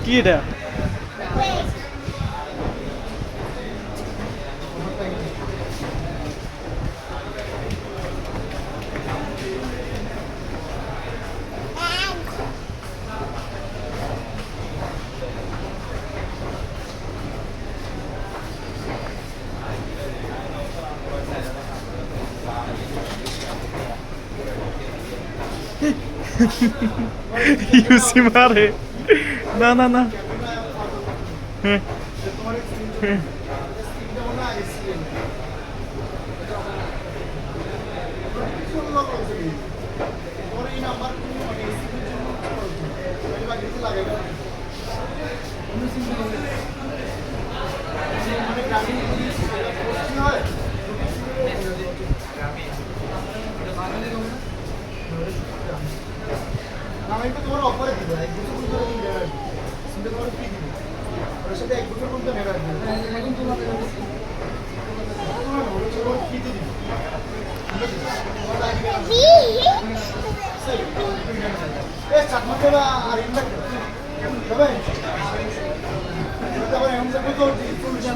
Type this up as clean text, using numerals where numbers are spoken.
কি এটা? ইউসি মারে না না না তোমার অফারে দিব এক বছর পর্যন্ত তুমি নেবে সিমটা তোমার ফ্রি দিব ওর সাথে এক বছর পর্যন্ত নেবে এখন তোমার ফ্রি দিব চাকমা আর ইনভার্ট তবে এখন তো চল্লিশ চলছে